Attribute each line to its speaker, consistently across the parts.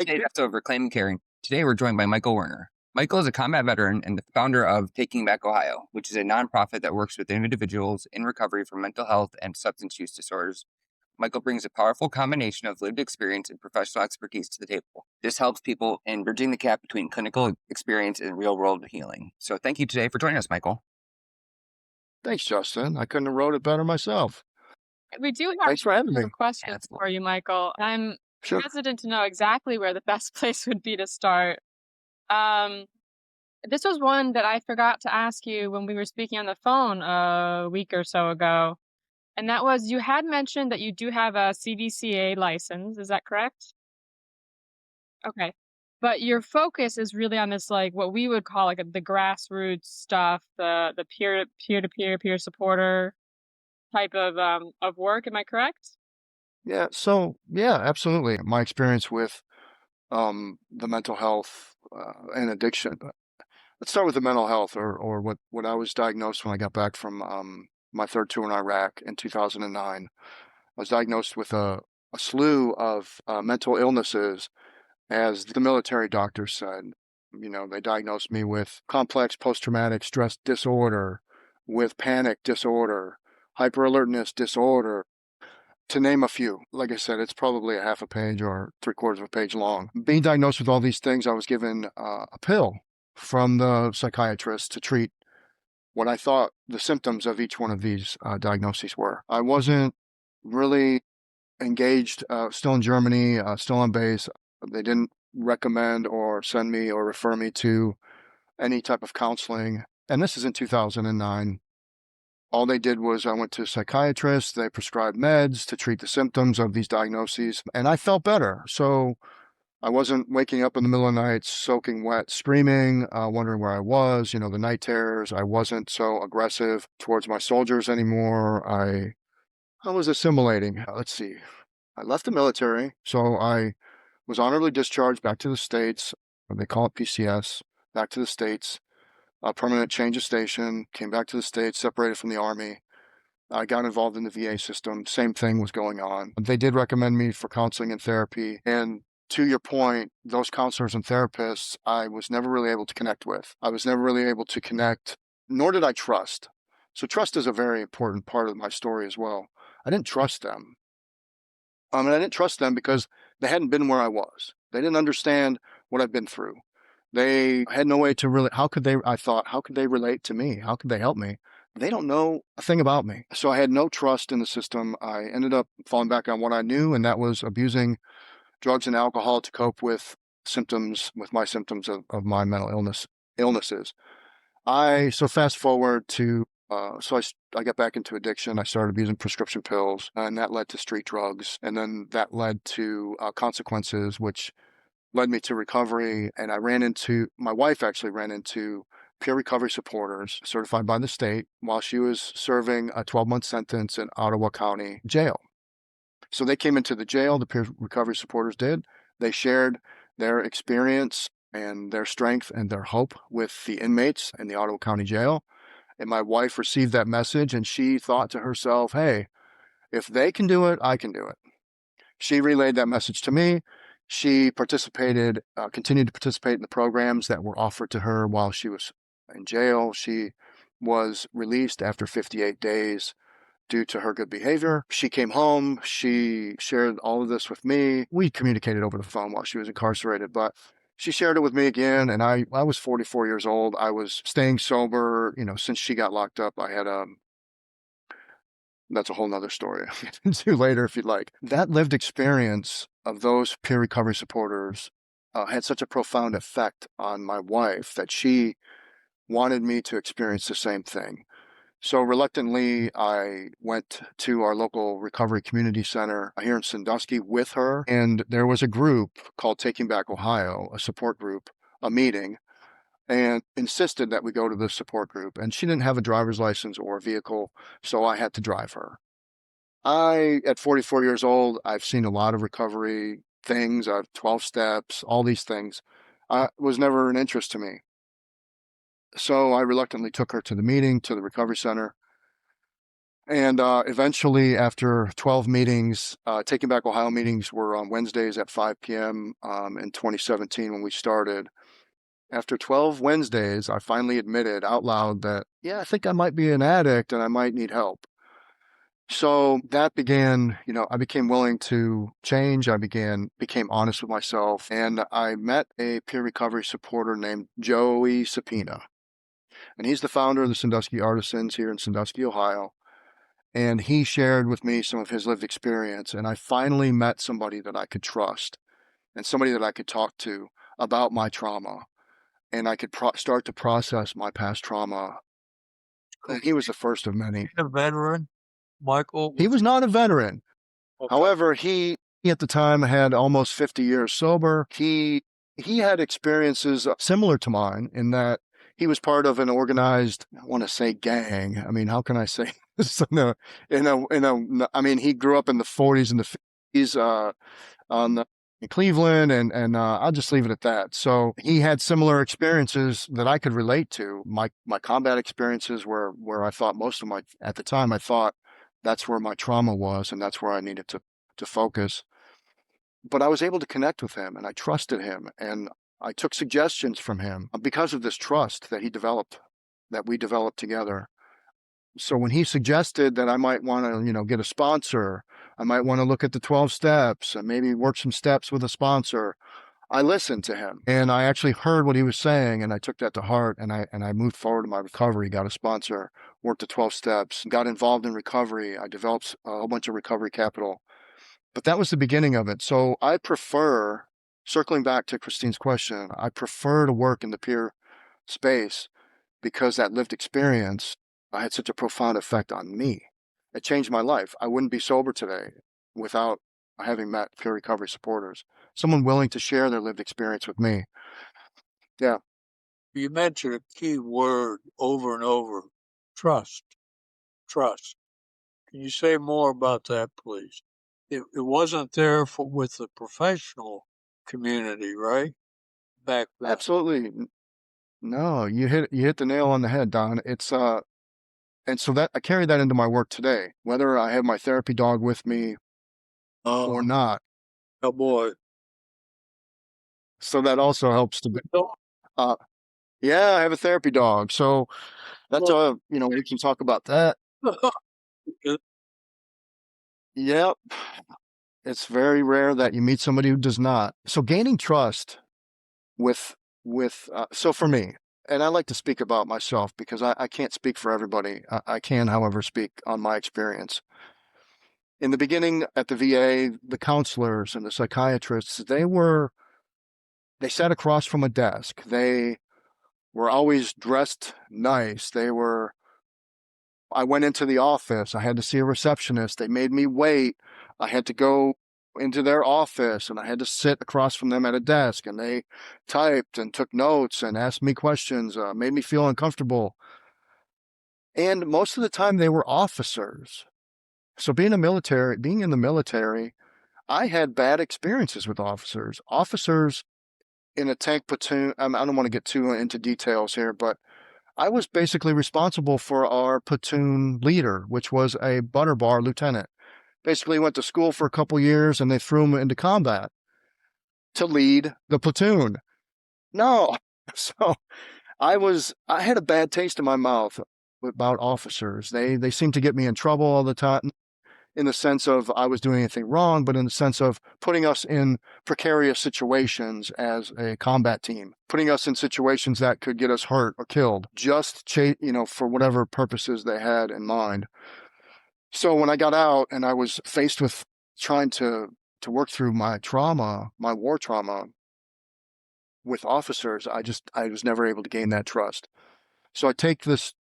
Speaker 1: Today's episode of Reclaiming Caring. Today we're joined by Michael Werner. Michael is a combat veteran and the founder of Taking Back Ohio, which is a nonprofit that works with individuals in recovery from mental health and substance use disorders. Michael brings a powerful combination of lived experience and professional expertise to the table. This helps people in bridging the gap between clinical experience and real-world healing. So thank you today for joining us, Michael.
Speaker 2: Thanks, Justin. I couldn't have wrote it better myself.
Speaker 3: We do have
Speaker 2: Thanks for having me.
Speaker 3: some questions for you, Michael. I'm
Speaker 2: Sure.
Speaker 3: hesitant to know exactly where the best place would be to start. This was one that I forgot to ask you when we were speaking on the phone a week or so ago. And that was, you had mentioned that you do have a CDCA license. Is that correct? Okay. But your focus is really on this, like what we would call like the grassroots stuff, the peer supporter type of work. Am I correct?
Speaker 2: Yeah. Absolutely. My experience with the mental health and addiction. Let's start with the mental health, or what I was diagnosed when I got back from my third tour in Iraq in 2009. I was diagnosed with a slew of mental illnesses, as the military doctors said. You know, they diagnosed me with complex post-traumatic stress disorder, with panic disorder, hyperalertness disorder, to name a few. Like I said, it's probably a half a page or three-quarters of a page long. Being diagnosed with all these things, I was given a pill from the psychiatrist to treat what I thought the symptoms of each one of these diagnoses were. I wasn't really engaged, still in Germany, still on base. They didn't recommend or send me or refer me to any type of counseling. And this is in 2009. All they did was I went to a psychiatrist. They prescribed meds to treat the symptoms of these diagnoses, and I felt better. So I wasn't waking up in the middle of the night, soaking wet, screaming, wondering where I was, the night terrors. I wasn't so aggressive towards my soldiers anymore. I was assimilating. Let's see. I left the military, so I was honorably discharged back to the States. They call it PCS, back to the States. A permanent change of station, came back to the States, separated from the Army. I got involved in the VA system. Same thing was going on. They did recommend me for counseling and therapy. And to your point, those counselors and therapists, I was never really able to connect with. I was never really able to connect, nor did I trust. So trust is a very important part of my story as well. I didn't trust them. And I didn't trust them because they hadn't been where I was. They didn't understand what I've been through. They had no way to really, how could they relate to me? How could they help me? They don't know a thing about me. So I had no trust in the system. I ended up falling back on what I knew, and that was abusing drugs and alcohol to cope with my symptoms of my mental illnesses. So fast forward to, I got back into addiction. I started using prescription pills, and that led to street drugs. And then that led to consequences, which led me to recovery. And my wife actually ran into peer recovery supporters certified by the state while she was serving a 12-month sentence in Ottawa County Jail. So they came into the jail, the peer recovery supporters did. They shared their experience and their strength and their hope with the inmates in the Ottawa County Jail. And my wife received that message, and she thought to herself, hey, if they can do it, I can do it. She relayed that message to me. She continued to participate in the programs that were offered to her while she was in jail. She was released after 58 days due to her good behavior. She came home. She shared all of this with me. We communicated over the phone while she was incarcerated, but she shared it with me again. And I was 44 years old. I was staying sober. Since she got locked up, I had that's a whole nother story I'll get into later if you'd like. That lived experience of those peer recovery supporters had such a profound effect on my wife that she wanted me to experience the same thing. So reluctantly, I went to our local recovery community center here in Sandusky with her, and there was a group called Taking Back Ohio, a support group, a meeting, and insisted that we go to the support group. And she didn't have a driver's license or a vehicle, so I had to drive her. At 44 years old, I've seen a lot of recovery things. I've 12 steps, all these things. Was never an interest to me. So I reluctantly took her to the meeting, to the recovery center. And eventually, after 12 meetings, Taking Back Ohio meetings were on Wednesdays at 5 p.m. In 2017 when we started. After 12 Wednesdays, I finally admitted out loud that, yeah, I think I might be an addict and I might need help. So that began, I became willing to change. I became honest with myself, and I met a peer recovery supporter named Joey Sapina. And he's the founder of the Sandusky Artisans here in Sandusky, Ohio. And he shared with me some of his lived experience. And I finally met somebody that I could trust and somebody that I could talk to about my trauma. And I could start to process my past trauma. And he was the first of many.
Speaker 4: A veteran, Michael?
Speaker 2: He was not a veteran.
Speaker 4: Okay.
Speaker 2: However, he at the time had almost 50 years sober. He had experiences similar to mine in that he was part of an organized, I want to say gang. I mean, how can I say this? I mean, he grew up in the 40s and the 50s in Cleveland, and I'll just leave it at that. So he had similar experiences that I could relate to. My combat experiences where I thought at the time, I thought that's where my trauma was, and that's where I needed to focus. But I was able to connect with him, and I trusted him, and I took suggestions from him because of this trust that we developed together. So when he suggested that I might want to, get a sponsor, I might want to look at the 12 steps and maybe work some steps with a sponsor, I listened to him, and I actually heard what he was saying, and I took that to heart, and I moved forward in my recovery, got a sponsor, worked the 12 steps, got involved in recovery. I developed a whole bunch of recovery capital. But that was the beginning of it. So I prefer, circling back to Christine's question, I prefer to work in the peer space because that lived experience had such a profound effect on me. It changed my life. I wouldn't be sober today without having met peer recovery supporters, someone willing to share their lived experience with me. Yeah.
Speaker 4: You mentioned a key word over and over, trust. Trust. Can you say more about that, please? It wasn't there with the professional community, right? Back then.
Speaker 2: Absolutely. No, you hit the nail on the head, Don. It's and so that I carry that into my work today, whether I have my therapy dog with me or not.
Speaker 4: Oh boy.
Speaker 2: So that also helps to be. Yeah, I have a therapy dog. So that's we can talk about that. Yep. It's very rare that you meet somebody who does not. So gaining trust so for me, and I like to speak about myself because I can't speak for everybody. I can, however, speak on my experience. In the beginning at the VA, the counselors and the psychiatrists, they sat across from a desk. They were always dressed nice. I went into the office. I had to see a receptionist. They made me wait. I had to go into their office and I had to sit across from them at a desk, and they typed and took notes and asked me questions, made me feel uncomfortable. And most of the time they were officers. So being in the military, I had bad experiences with officers. Officers in a tank platoon, I don't want to get too into details here, but I was basically responsible for our platoon leader, which was a butter bar lieutenant. Basically went to school for a couple years and they threw him into combat to lead the platoon. No. So I had a bad taste in my mouth about officers. They seemed to get me in trouble all the time, in the sense of I was doing anything wrong, but in the sense of putting us in precarious situations as a combat team, putting us in situations that could get us hurt or killed, just for whatever purposes they had in mind. So when I got out and I was faced with trying to work through my trauma, my war trauma with officers, I was never able to gain that trust. So I take this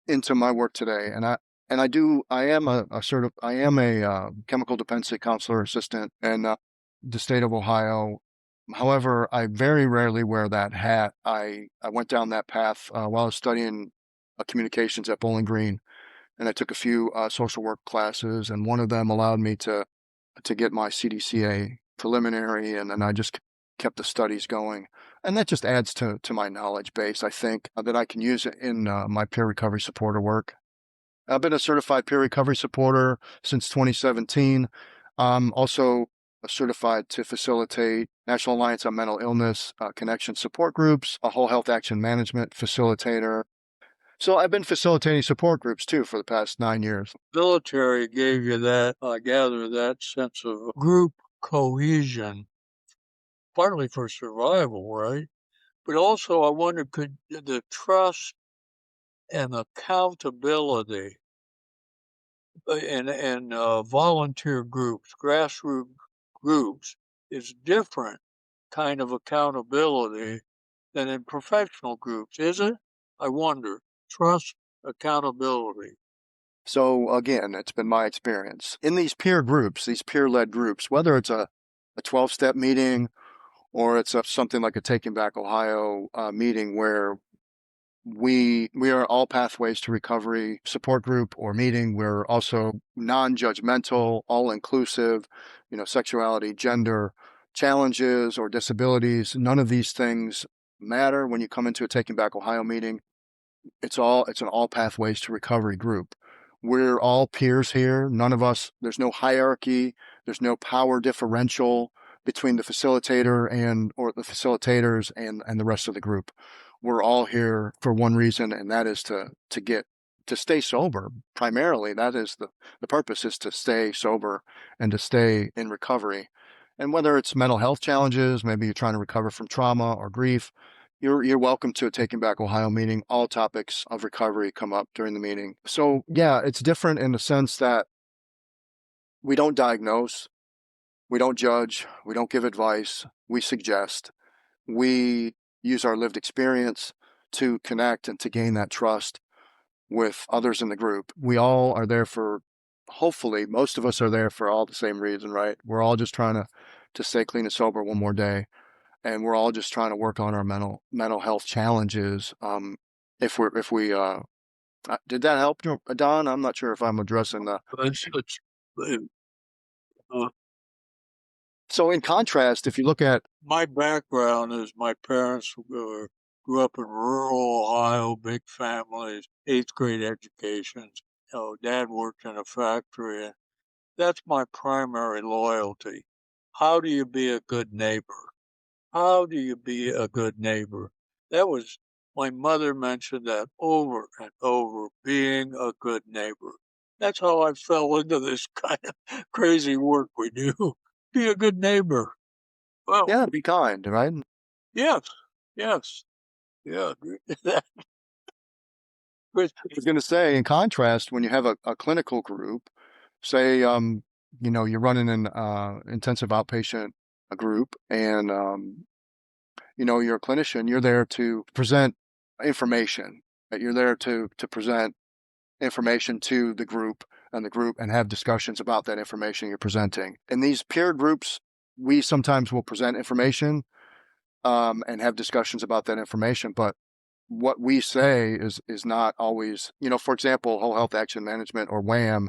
Speaker 2: into my work today, and I am a chemical dependency counselor assistant in the state of Ohio. However, I very rarely wear that hat. I went down that path while I was studying communications at Bowling Green, and I took a few social work classes, and one of them allowed me to get my CDCA preliminary, and then I just kept the studies going. And that just adds to my knowledge base, I think, that I can use it in my peer recovery supporter work. I've been a certified peer recovery supporter since 2017. I'm also certified to facilitate National Alliance on Mental Illness connection support groups, a whole health action management facilitator. So I've been facilitating support groups too for the past 9 years.
Speaker 4: Military gave you that, I gather, that sense of group cohesion, partly for survival, right? But also, I wonder, could the trust and accountability in volunteer groups, grassroots groups, is different kind of accountability than in professional groups, is it? I wonder. Trust, accountability.
Speaker 2: So again, it's been my experience in these peer groups, these peer-led groups, whether it's a 12-step meeting or it's something like a Taking Back Ohio meeting where we are all pathways to recovery support group or meeting. We're also non-judgmental, all-inclusive, sexuality, gender, challenges or disabilities. None of these things matter when you come into a Taking Back Ohio meeting. It's an all pathways to recovery group. We're all peers here. None of us, there's no hierarchy. There's no power differential between the facilitator or the facilitators and the rest of the group. We're all here for one reason, and that is to stay sober. Primarily, that is the purpose, is to stay sober and to stay in recovery. And whether it's mental health challenges, maybe you're trying to recover from trauma or grief, you're welcome to a Taking Back Ohio meeting. All topics of recovery come up during the meeting. So yeah, it's different in the sense that we don't diagnose, we don't judge, we don't give advice, we suggest. We use our lived experience to connect and to gain that trust with others in the group. We all are there for, hopefully, most of us are there for all the same reason, right? We're all just trying to stay clean and sober one more day. And we're all just trying to work on our mental health challenges. If we did that help, Don? I'm not sure if I'm addressing the.
Speaker 4: Uh,
Speaker 2: So in contrast, if you look at
Speaker 4: my background is my parents grew up in rural Ohio, big families, 8th grade educations. Dad worked in a factory, and that's my primary loyalty. How do you be a good neighbor? How do you be a good neighbor? That was, my mother mentioned that over and over, being a good neighbor. That's how I fell into this kind of crazy work we do. Be a good neighbor. Well,
Speaker 2: yeah, be kind, right?
Speaker 4: yes, yes, yeah, agree with that. Chris,
Speaker 2: I was going to say, in contrast, when you have a clinical group, say, you're running an intensive outpatient group, and you're a clinician, you're there to present information. You're there to present information to the group and have discussions about that information you're presenting. In these peer groups, we sometimes will present information and have discussions about that information, but what we say is not always, for example, Whole Health Action Management, or WHAM,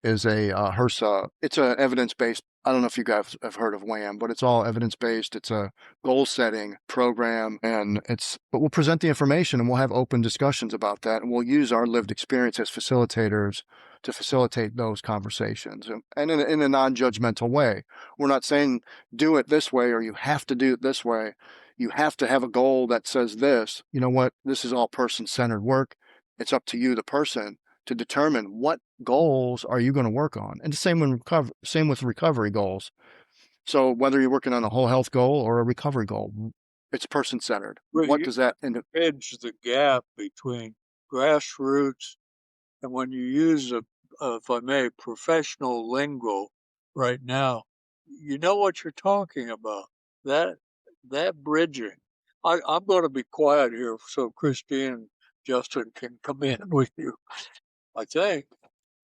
Speaker 2: is a HRSA. It's an evidence-based. I don't know if you guys have heard of WHAM, but it's all evidence-based. It's a goal-setting program, but we'll present the information and we'll have open discussions about that, and we'll use our lived experience as facilitators to facilitate those conversations, and in a non-judgmental way. We're not saying do it this way or you have to do it this way. You have to have a goal that says this. You know what? This is all person-centered work. It's up to you, the person, to determine what goals are you going to work on. And the same with recovery goals. So whether you're working on a whole health goal or a recovery goal, it's person-centered. What does that
Speaker 4: bridge the gap between grassroots and, when you use if I may, professional lingo right now, you know what you're talking about. That bridging. I'm going to be quiet here so Christine and Justin can come in with you, I think.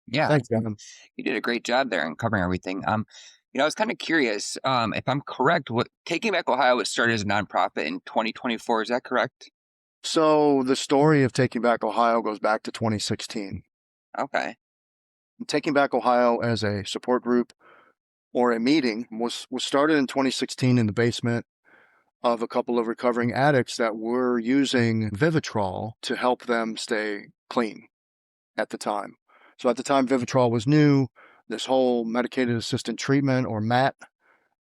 Speaker 1: Yeah,
Speaker 2: Thanks, Kevin.
Speaker 1: you did a great job there in covering everything. I was kind of curious, if I'm correct, what Taking Back Ohio was started as a nonprofit in 2024. Is that correct?
Speaker 2: So the story of Taking Back Ohio goes back to 2016.
Speaker 1: Okay.
Speaker 2: Taking Back Ohio as a support group or a meeting was started in 2016 in the basement of a couple of recovering addicts that were using Vivitrol to help them stay clean. at the time. So at the time, Vivitrol was new. This whole medicated assisted treatment, or MAT,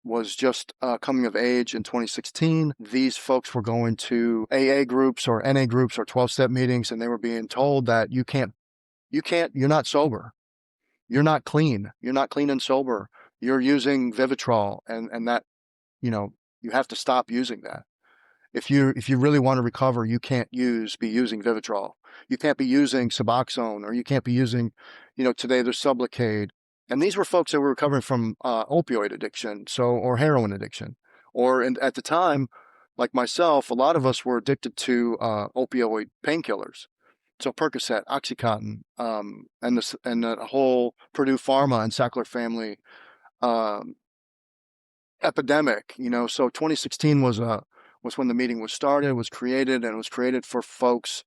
Speaker 2: was just coming of age in 2016. These folks were going to AA groups or NA groups or 12-step meetings, and they were being told that you're not sober. You're not clean. You're not clean and sober. You're using Vivitrol, and that, you have to stop using that. If you really want to recover, you can't be using Vivitrol. You can't be using Suboxone, or you can't be using, today there's Sublocade. And these were folks that were recovering from opioid addiction, or heroin addiction. At the time, like myself, a lot of us were addicted to opioid painkillers. So Percocet, Oxycontin, and the whole Purdue Pharma and Sackler family epidemic. So 2016 was when the meeting was started, was created, and it was created for folks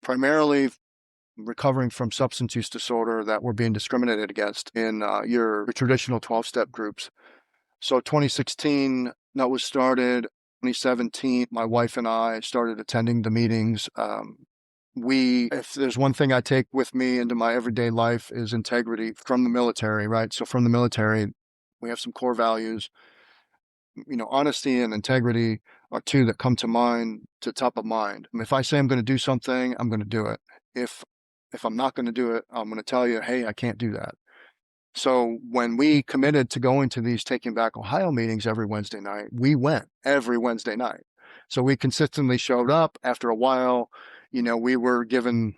Speaker 2: primarily recovering from substance use disorder that were being discriminated against in your traditional 12-step groups. So 2016, that was started. 2017, my wife and I started attending the meetings. If there's one thing I take with me into my everyday life, is integrity from the military, right? So from the military, we have some core values. Honesty and integrity are two that come to top of mind. If I say I'm going to do something, I'm going to do it. If I'm not going to do it, I'm going to tell you, hey, I can't do that. So when we committed to going to these Taking Back Ohio meetings every Wednesday night, we went every Wednesday night. So we consistently showed up. After a while, we were given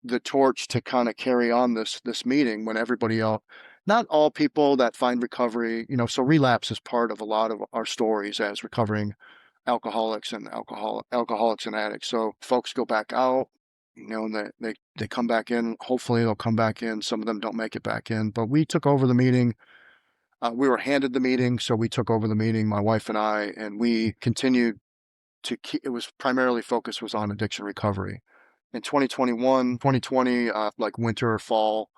Speaker 2: the torch to kind of carry on this meeting when everybody else, not all people that find recovery, so relapse is part of a lot of our stories as recovering alcoholics and alcoholics and addicts. So folks go back out, and they come back in. Hopefully they'll come back in. Some of them don't make it back in, but we took over the meeting. We were handed the meeting, so we took over the meeting, my wife and I, and we continued to keep, it was primarily focus was on addiction recovery. In 2020, like winter or fall,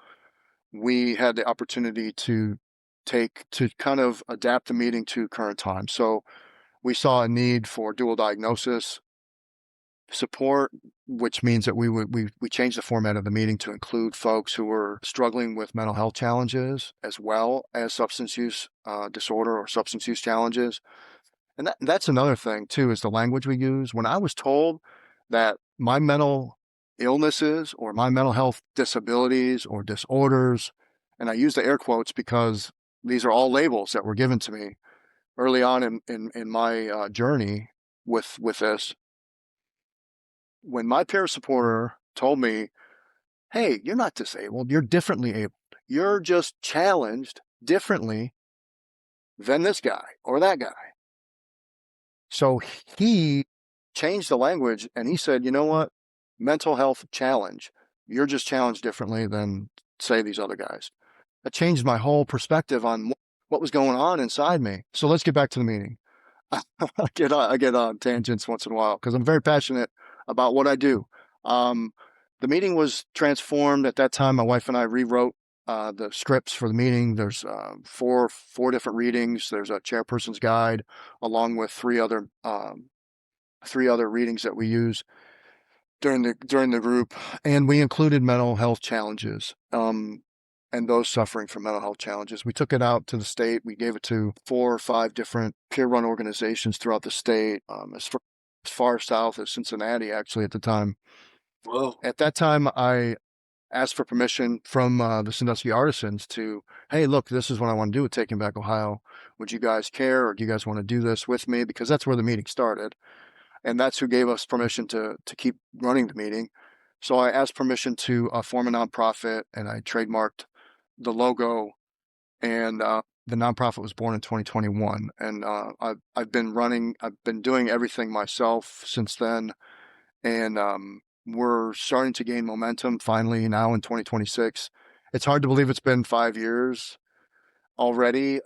Speaker 2: we had the opportunity to kind of adapt the meeting to current times. So we saw a need for dual diagnosis support, which means that we changed the format of the meeting to include folks who were struggling with mental health challenges as well as substance use disorder or substance use challenges. And that's another thing too, is the language we use. When I was told that my mental illnesses or my mental health disabilities or disorders, and I use the air quotes because these are all labels that were given to me early on in my journey with this. When my peer supporter told me, hey, you're not disabled, you're differently abled. You're just challenged differently than this guy or that guy. So he changed the language and he said, you know what? Mental health challenge. You're just challenged differently than, say, these other guys. That changed my whole perspective on what was going on inside me. So let's get back to the meeting. I get on tangents once in a while because I'm very passionate about what I do. The meeting was transformed at that time. My wife and I rewrote the scripts for the meeting. There's four different readings. There's a chairperson's guide along with three other readings that we use during the group, and we included mental health challenges and those suffering from mental health challenges. We took it out to the state. We gave it to 4 or 5 different peer-run organizations throughout the state, as far south as Cincinnati, actually, at the time.
Speaker 4: Well,
Speaker 2: at that time, I asked for permission from the Sandusky Artisans to, hey, look, this is what I want to do with Taking Back Ohio. Would you guys care, or do you guys want to do this with me? Because that's where the meeting started. And that's who gave us permission to keep running the meeting. So I asked permission to form a nonprofit, and I trademarked the logo. And the nonprofit was born in 2021. And I've been doing everything myself since then. And we're starting to gain momentum finally now in 2026. It's hard to believe it's been 5 years already.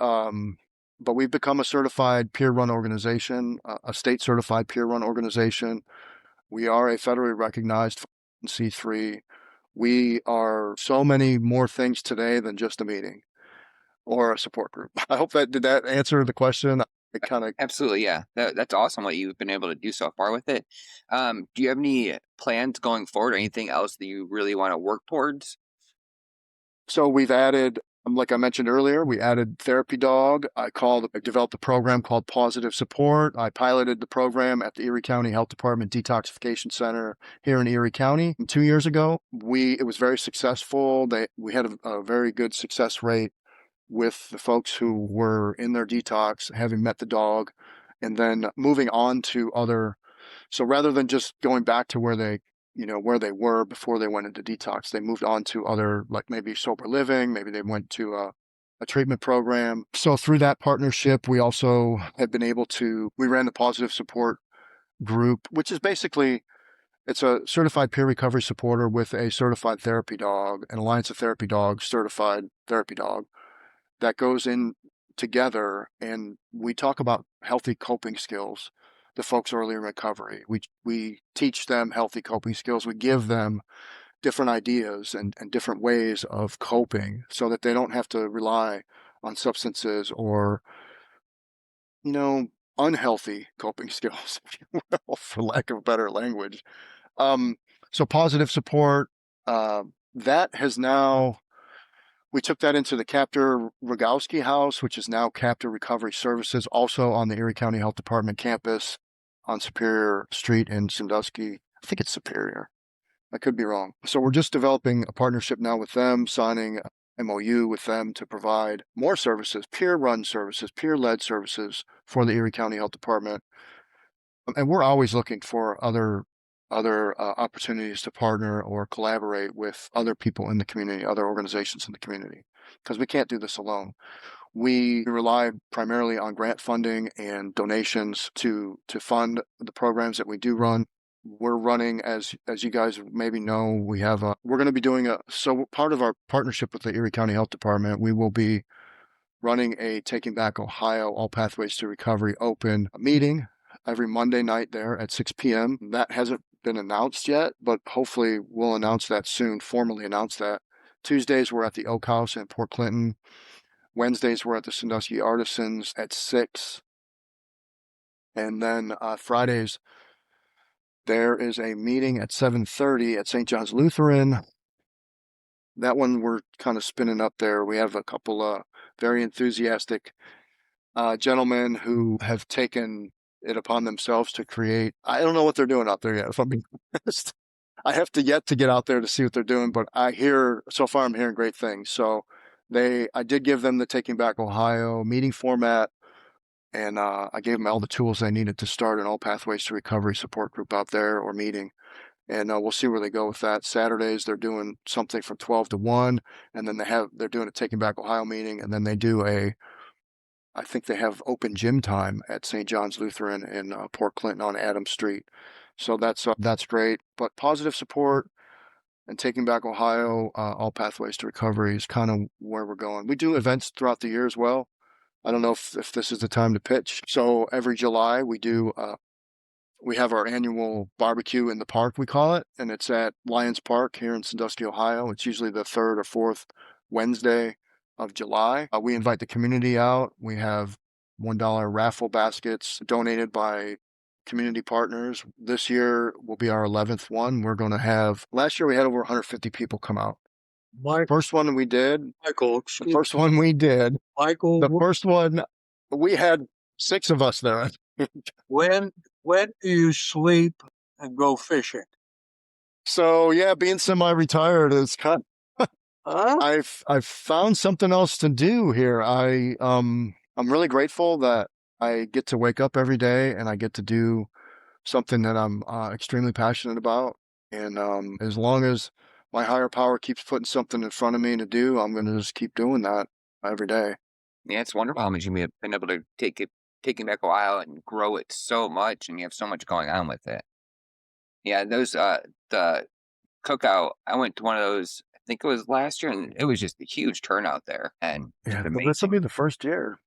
Speaker 2: But we've become a certified peer-run organization, a state-certified peer-run organization. We are a federally recognized C3. We are so many more things today than just a meeting or a support group. I hope did that answer the question? It kind of
Speaker 1: Absolutely, yeah. That's awesome what you've been able to do so far with it. Do you have any plans going forward, or anything else that you really want to work towards
Speaker 2: So we've added, like I mentioned earlier, we added therapy dog. I developed a program called Positive Support. I piloted the program at the Erie County Health Department Detoxification Center here in Erie County 2 years ago. It was very successful. We had a very good success rate with the folks who were in their detox, having met the dog, and then moving on to other. So rather than just going back to where they were before they went into detox, they moved on to other, like maybe sober living, maybe they went to a treatment program. So through that partnership, we also have been able to, we ran the Positive Support group, which is basically, it's a certified peer recovery supporter with a certified therapy dog, an Alliance of Therapy Dogs certified therapy dog that goes in together, and we talk about healthy coping skills. The folks early in recovery, we teach them healthy coping skills. We give them different ideas and different ways of coping so that they don't have to rely on substances or, unhealthy coping skills, if you will, for lack of better language. So Positive Support, that has now, we took that into the Captor Rogowski House, which is now Captor Recovery Services, also on the Erie County Health Department campus on Superior Street in Sandusky. I think it's Superior. I could be wrong. So we're just developing a partnership now with them, signing MOU with them to provide more services, peer-run services, peer-led services for the Erie County Health Department. And we're always looking for other opportunities to partner or collaborate with other people in the community, other organizations in the community, because we can't do this alone. We rely primarily on grant funding and donations to fund the programs that we do run. We're running, as you guys maybe know, we're going to be doing so part of our partnership with the Erie County Health Department, we will be running a Taking Back Ohio All Pathways to Recovery open meeting every Monday night there at 6 p.m. That hasn't been announced yet, but hopefully we'll announce that soon, formally announce that. Tuesdays, we're at the Oak House in Port Clinton. Wednesdays, we're at the Sandusky Artisans at 6. And then Fridays, there is a meeting at 7:30 at St. John's Lutheran. That one we're kind of spinning up there. We have a couple very enthusiastic gentlemen who have taken it upon themselves to create. I don't know what they're doing out there yet, if I'm being honest. I have to get out there to see what they're doing, but so far I'm hearing great things. So I did give them the Taking Back Ohio meeting format, and I gave them all the tools they needed to start an All Pathways to Recovery support group out there or meeting. And we'll see where they go with that. Saturdays, they're doing something from 12 to 1, and then they're doing a Taking Back Ohio meeting, and then they do I think they have open gym time at St. John's Lutheran in Port Clinton on Adams Street. So that's great. But Positive Support and Taking Back Ohio, All Pathways to Recovery is kind of where we're going. We do events throughout the year as well. I don't know if this is the time to pitch. So every July we have our annual barbecue in the park, we call it, and it's at Lions Park here in Sandusky, Ohio. It's usually the third or fourth Wednesday of July. We invite the community out. We have $1 raffle baskets donated by community partners. This year will be our 11th one. Last year we had over 150 people come out.
Speaker 4: Michael,
Speaker 2: First one we did,
Speaker 4: Michael,
Speaker 2: the first one we did,
Speaker 4: Michael,
Speaker 2: the first one, we had 6 of us there.
Speaker 4: when do you sleep and go fishing?
Speaker 2: So yeah, being semi-retired is kind of,
Speaker 4: Huh?
Speaker 2: I've found something else to do here. I'm really grateful that I get to wake up every day and I get to do something that I'm extremely passionate about. And as long as my higher power keeps putting something in front of me to do, I'm going to just keep doing that every day.
Speaker 1: Yeah, it's wonderful how much you've been able to taking back Ohio and grow it so much, and you have so much going on with it. Yeah, those the cookout. I went to one of those. I think it was last year, and it was just a huge turnout there, and
Speaker 2: Yeah,
Speaker 1: just
Speaker 2: this will
Speaker 1: amazing.
Speaker 2: be the first year.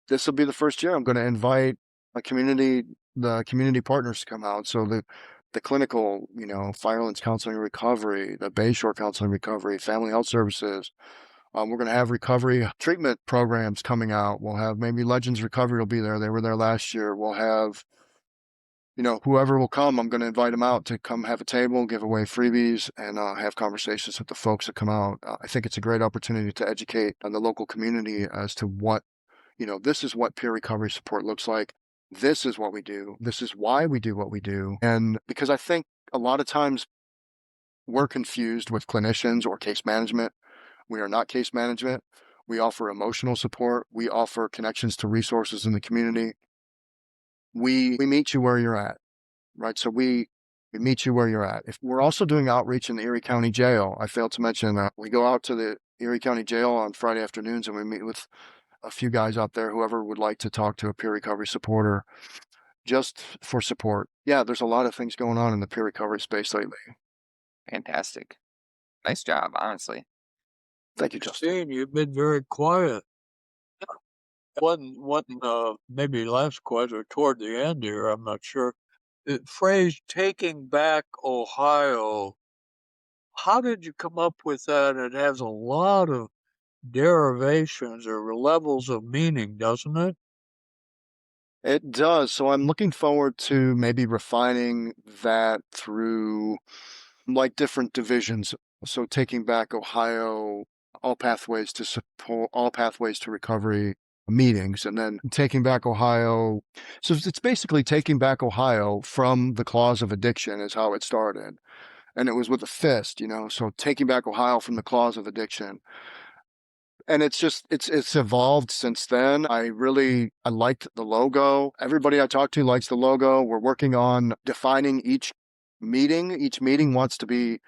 Speaker 2: This will be the first year I'm going to invite the community partners to come out. So the clinical, Firelands Counseling and Recovery, the Bayshore Counseling and Recovery, Family Health Services. We're going to have recovery treatment programs coming out. We'll have maybe Legends Recovery will be there. They were there last year. We'll have whoever will come, I'm going to invite them out to come have a table, give away freebies, and have conversations with the folks that come out. I think it's a great opportunity to educate the local community as to what, this is what peer recovery support looks like. This is what we do. This is why we do what we do. And because I think a lot of times we're confused with clinicians or case management. We are not case management. We offer emotional support. We offer connections to resources in the community. We meet you where you're at, right? So we meet you where you're at. If we're also doing outreach in the Erie County Jail, I failed to mention that we go out to the Erie County Jail on Friday afternoons and we meet with a few guys out there, whoever would like to talk to a peer recovery supporter just for support. Yeah, there's a lot of things going on in the peer recovery space lately.
Speaker 1: Fantastic. Nice job, honestly.
Speaker 2: Thank you, Justin.
Speaker 4: Christine, you've been very quiet. One, maybe last question or toward the end here, I'm not sure. The phrase "taking back Ohio," how did you come up with that? It has a lot of derivations or levels of meaning, doesn't it?
Speaker 2: It does. So I'm looking forward to maybe refining that through like different divisions. So taking back Ohio, all pathways to support, all pathways to recovery meetings, and then taking back Ohio. So it's basically taking back Ohio from the clause of addiction is how it started. And it was with a fist, so taking back Ohio from the clause of addiction. And it's evolved since then. I liked the logo. Everybody I talk to likes the logo. We're working on defining each meeting. Each meeting wants to be,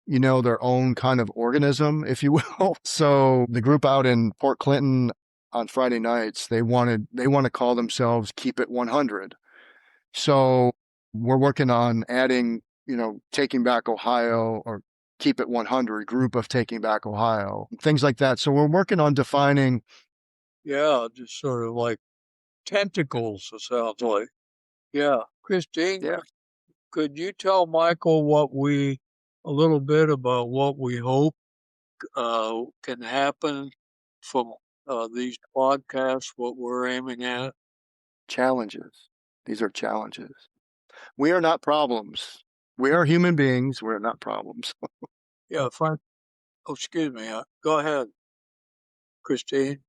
Speaker 2: their own kind of organism, if you will. So the group out in Port Clinton on Friday nights, they want to call themselves Keep It 100. So we're working on adding, Taking Back Ohio or Keep It 100, group of Taking Back Ohio, things like that. So we're working on defining.
Speaker 4: Yeah, just sort of like tentacles, it sounds like. Yeah. Christine,
Speaker 2: Yeah.
Speaker 4: could you tell Michael a little bit about what we hope can happen from these podcasts, what we're aiming at?
Speaker 2: Challenges. These are challenges. We are not problems. We are human beings. We're not problems.
Speaker 4: Yeah, fine. Oh, excuse me. Go ahead, Christine.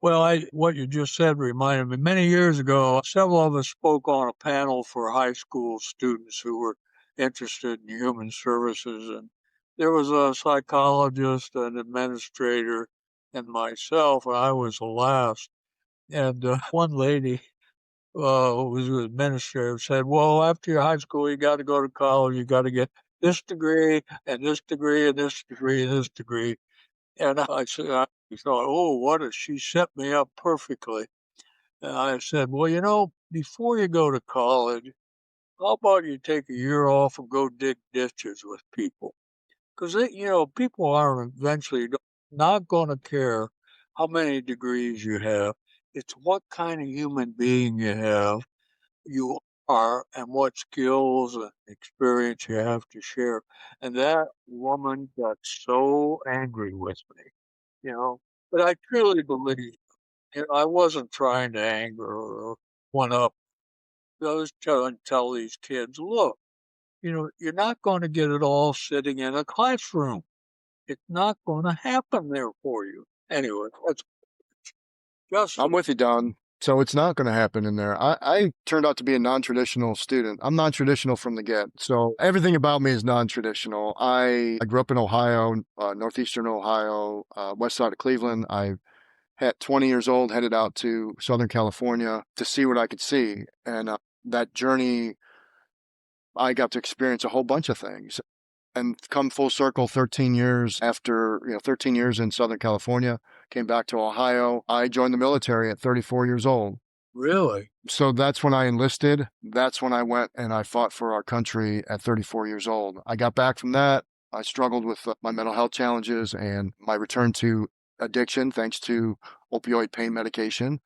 Speaker 4: Well, what you just said reminded me. Many years ago, several of us spoke on a panel for high school students who were interested in human services, and there was a psychologist, an administrator, and myself. And I was the last. And one lady who was an administrator said, "Well, after your high school, you got to go to college. You got to get this degree and this degree and this degree and this degree." And I said, I thought, "Oh, what a, she set me up perfectly." And I said, "Well, before you go to college, how about you take a year off and go dig ditches with people? Because, people are eventually not going to care how many degrees you have. It's what kind of human being you are, and what skills and experience you have to share." And that woman got so angry with me, you know. But I truly believe, I wasn't trying to anger or one up. I was trying to tell these kids, look, you're not going to get it all sitting in a classroom. It's not going to happen there for you. Anyway, that's just.
Speaker 2: I'm with you, Don. So it's not going to happen in there. I turned out to be a non-traditional student. I'm non-traditional from the get. So everything about me is non-traditional. I grew up in Ohio, northeastern Ohio, west side of Cleveland. I at 20 years old, headed out to Southern California to see what I could see. And that journey, I got to experience a whole bunch of things. And come full circle 13 years after, 13 years in Southern California, came back to Ohio. I joined the military at 34 years old.
Speaker 4: Really?
Speaker 2: So that's when I enlisted. That's when I went and I fought for our country at 34 years old. I got back from that. I struggled with my mental health challenges and my return to addiction thanks to opioid pain medication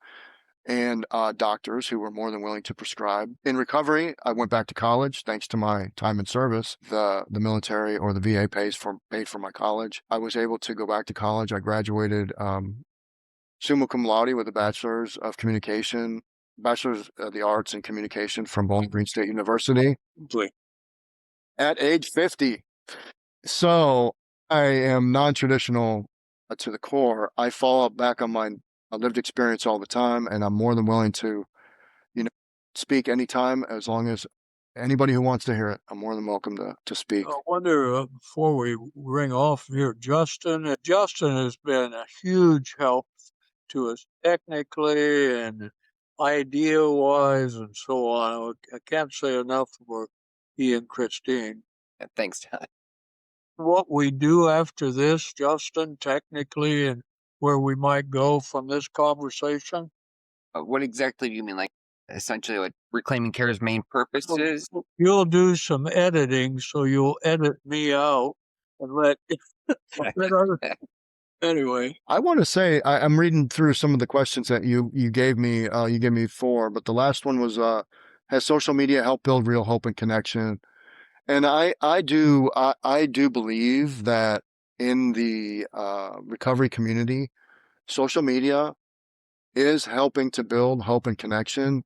Speaker 2: and doctors who were more than willing to prescribe. In recovery, I went back to college thanks to my time in service. The military or the VA paid for my college. I was able to go back to college. I graduated summa cum laude with a bachelor's of communication. bachelor's of the arts in communication from Bowling Green State University at age 50. So I am non-traditional to the core. I fall back on my lived experience all the time, and I'm more than willing to, speak anytime as long as anybody who wants to hear it, I'm more than welcome to speak.
Speaker 4: I wonder, before we ring off here, Justin has been a huge help to us technically and idea-wise and so on. I can't say enough for he and Christine.
Speaker 1: Thanks, Todd.
Speaker 4: What we do after this, Justin, technically, and where we might go from this conversation?
Speaker 1: What exactly do you mean? Like, essentially, what Reclaiming Care's main purpose is?
Speaker 4: You'll do some editing, so you'll edit me out and let other. Anyway,
Speaker 2: I want to say I'm reading through some of the questions that you gave me. You gave me 4, but the last one was has social media helped build real hope and connection? And I do believe that in the recovery community, social media is helping to build hope and connection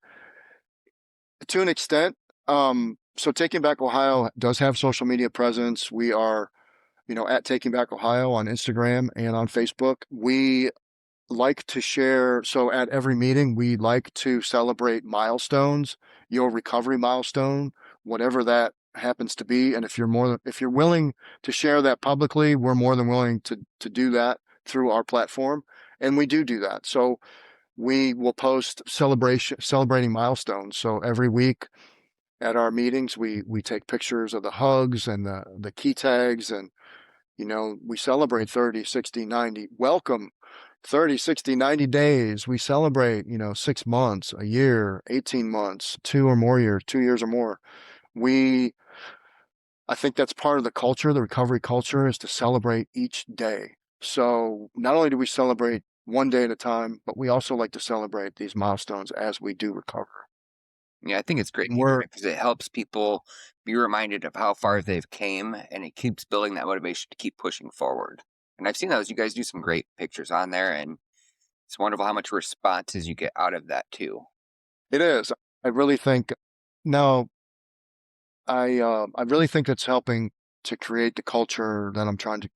Speaker 2: to an extent. So Taking Back Ohio does have social media presence. We are, at Taking Back Ohio on Instagram and on Facebook. We like to share. So at every meeting, we like to celebrate milestones, your recovery milestone, whatever that happens to be. And if you're willing to share that publicly, we're more than willing to do that through our platform. And we do that. So we will post celebrating milestones. So every week at our meetings, we take pictures of the hugs and the key tags, and we celebrate 30, 60, 90. Welcome 30, 60, 90 days. We celebrate, 6 months, a year, 18 months, 2 or more years, 2 years or more. I think that's part of the culture, the recovery culture, is to celebrate each day. So not only do we celebrate one day at a time, but we also like to celebrate these milestones as we do recover.
Speaker 1: Yeah, I think it's great because it helps people be reminded of how far they've came, and it keeps building that motivation to keep pushing forward. And I've seen those. You guys do some great pictures on there, and it's wonderful how much responses you get out of that too.
Speaker 2: It is. I really think now. I really think it's helping to create the culture that I'm trying to.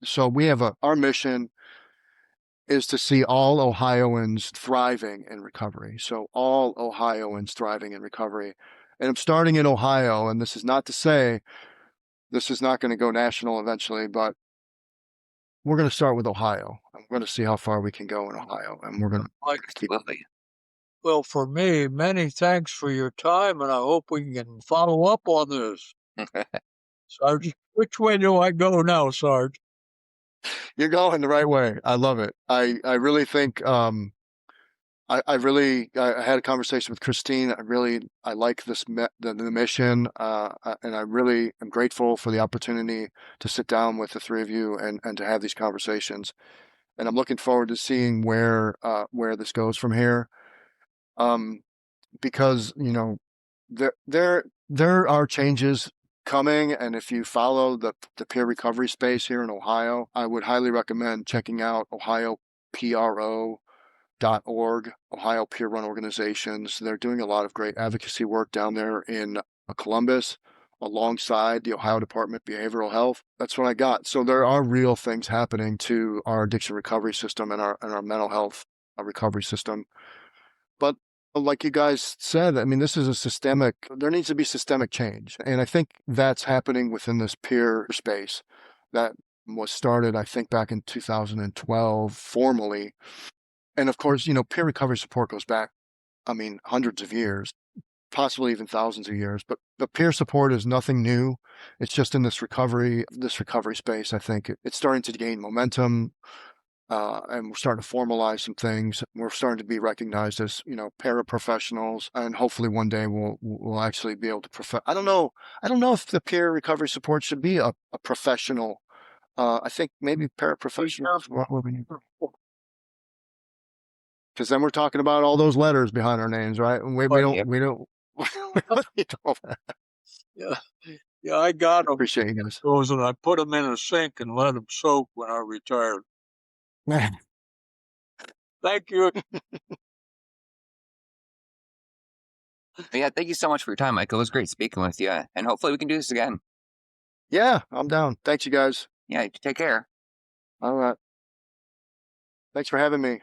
Speaker 2: So we have our mission is to see all Ohioans thriving in recovery. So all Ohioans thriving in recovery. And I'm starting in Ohio, and this is not to say this is not going to go national eventually, but we're going to start with Ohio. I'm going to see how far we can go in Ohio, and we're going to keep.
Speaker 4: Well, for me, many thanks for your time, and I hope we can follow up on this. Sarge, which way do I go now, Sarge?
Speaker 2: You're going the right way. I love it. I really think I had a conversation with Christine. I like the mission, and I really am grateful for the opportunity to sit down with the 3 of you and to have these conversations. And I'm looking forward to seeing where this goes from here. Because there are changes coming, and if you follow the peer recovery space here in Ohio, I would highly recommend checking out ohiopro.org, Ohio Peer Run Organizations. They're doing a lot of great advocacy work down there in Columbus alongside the Ohio Department of Behavioral Health. That's what I got. So there are real things happening to our addiction recovery system and our mental health recovery system. But like you guys said, I mean, this is there needs to be systemic change. And I think that's happening within this peer space that was started, I think, back in 2012 formally. And of course, peer recovery support goes back, hundreds of years, possibly even thousands of years. But peer support is nothing new. It's just in this recovery space. I think it's starting to gain momentum. And we're starting to formalize some things. We're starting to be recognized as, paraprofessionals, and hopefully one day we'll actually be able to I don't know if the peer recovery support should be a professional. I think maybe paraprofessionals. What we need. Because then we're talking about all those letters behind our names, right? And we don't. We don't need all that.
Speaker 4: Yeah, I got them.
Speaker 2: Appreciate you guys.
Speaker 4: Those, and I put them in a sink and let them soak when I retired. Thank you.
Speaker 1: But yeah, thank you so much for your time, Michael. It was great speaking with you, and hopefully we can do this again.
Speaker 2: Yeah, I'm down. Thanks, you guys.
Speaker 1: Yeah, take care.
Speaker 2: All right. Thanks for having me.